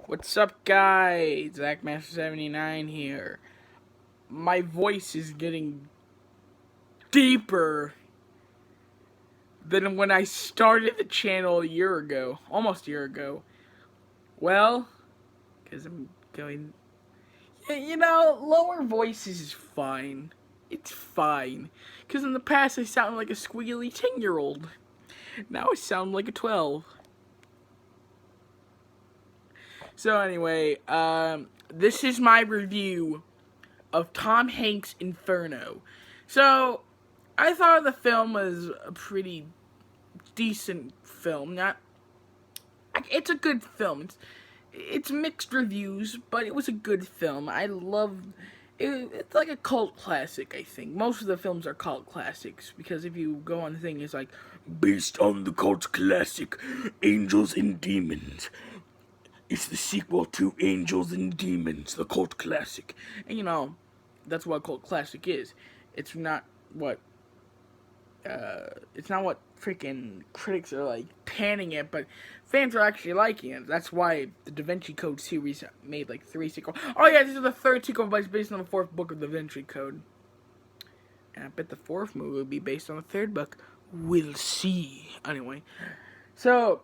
What's up, guys? Zackmaster79 here. My voice is getting deeper than when I started the channel a year ago. Almost a year ago. Well, because I'm going... lower voices is fine. It's fine. Because in the past I sounded like a squealy 10-year-old. Now I sound like a 12. So anyway, this is my review of Tom Hanks' Inferno. So, I thought the film was a pretty decent film. It's a good film. It's mixed reviews, but it was a good film. I love it. It's like a cult classic, I think. Most of the films are cult classics because if you go on the thing, it's like based on the cult classic Angels and Demons. It's the sequel to Angels and Demons, the cult classic. And that's what a cult classic is. It's not what freaking critics are like panning it, but fans are actually liking it. That's why the Da Vinci Code series made like 3 sequels. Oh yeah, this is the 3rd sequel, but it's based on the 4th book of the Da Vinci Code. And I bet the 4th movie will be based on the 3rd book. We'll see. Anyway, so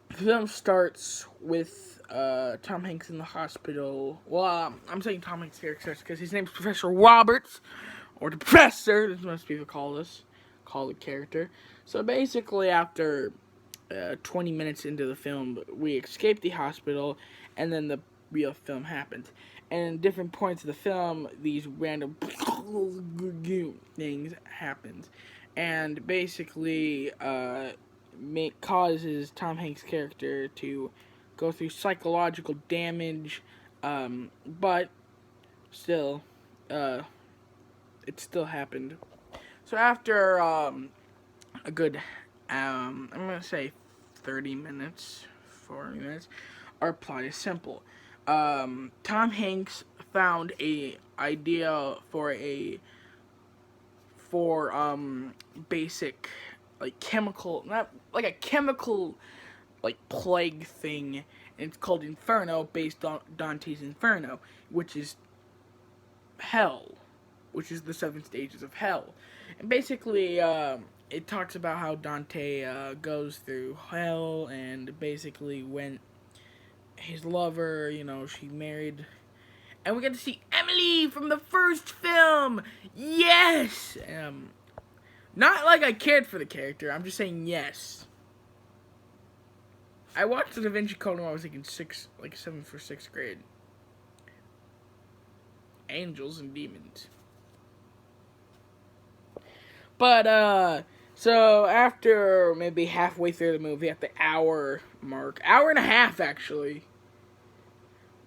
the film starts with Tom Hanks in the hospital. Well, I'm saying Tom Hanks' character because his name's Professor Roberts, or the Professor, as most people call the character. So basically, after 20 minutes into the film, we escape the hospital, and then the real film happens. And at different points of the film, these random things happens, and basically causes Tom Hanks' character to go through psychological damage, but still, it still happened. So after a good, I'm gonna say 30 minutes, 40 minutes, our plot is simple. Tom Hanks found a idea for basic, like chemical, not like a chemical, like plague thing, and it's called Inferno, based on Dante's Inferno, which is hell, which is the 7 stages of hell. And basically, it talks about how Dante goes through hell, and basically when his lover, she married, and we get to see Emily from the first film. Yes. Not like I cared for the character. I'm just saying yes. I watched the Da Vinci Code when I was like in 7th or 6th grade. Angels and Demons. But so after maybe halfway through the movie, at the hour mark, hour and a half actually,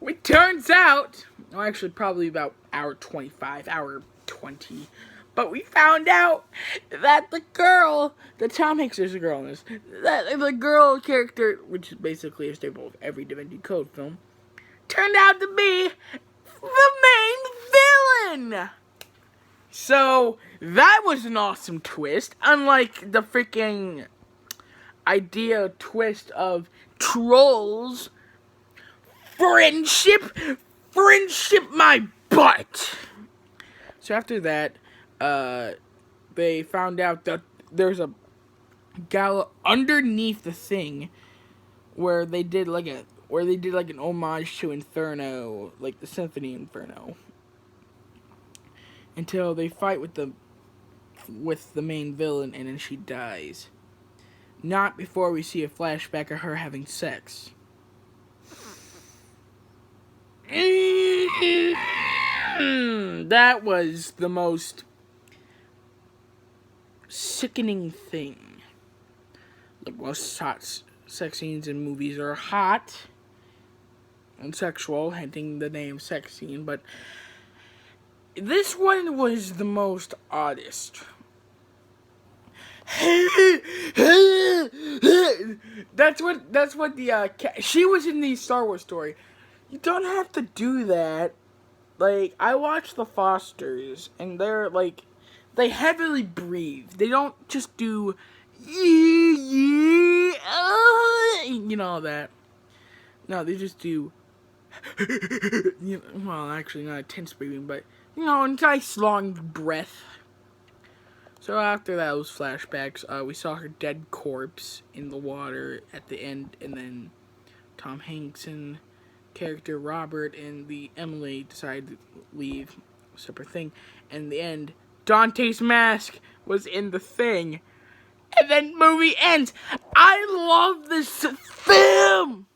it turns out, well, actually probably about hour 25, hour 20. But we found out that the girl, that Tom Hanks is a girl in this, that the girl character, which is basically a staple of every Da Vinci Code film, turned out to be the main villain. So that was an awesome twist, unlike the freaking idea twist of trolls. Friendship my butt. So after that, they found out that there's a gala underneath the thing where they did like an homage to Inferno, like the Symphony Inferno, until they fight with the main villain, and then she dies. Not before we see a flashback of her having sex. That was the most sickening thing. Like, most hot sex scenes in movies are hot and sexual, hinting the name sex scene, but this one was the most oddest. That's what the she was in the Star Wars story. You don't have to do that. Like, I watched The Fosters, and they're like, they heavily breathe. They don't just do all that. No, they just do Well, actually not intense breathing, but a nice long breath. So after those flashbacks, we saw her dead corpse in the water at the end, and then Tom Hanks and character Robert and the Emily decided to leave a separate thing. And in the end, Dante's mask was in the thing. And then movie ends. I love this film!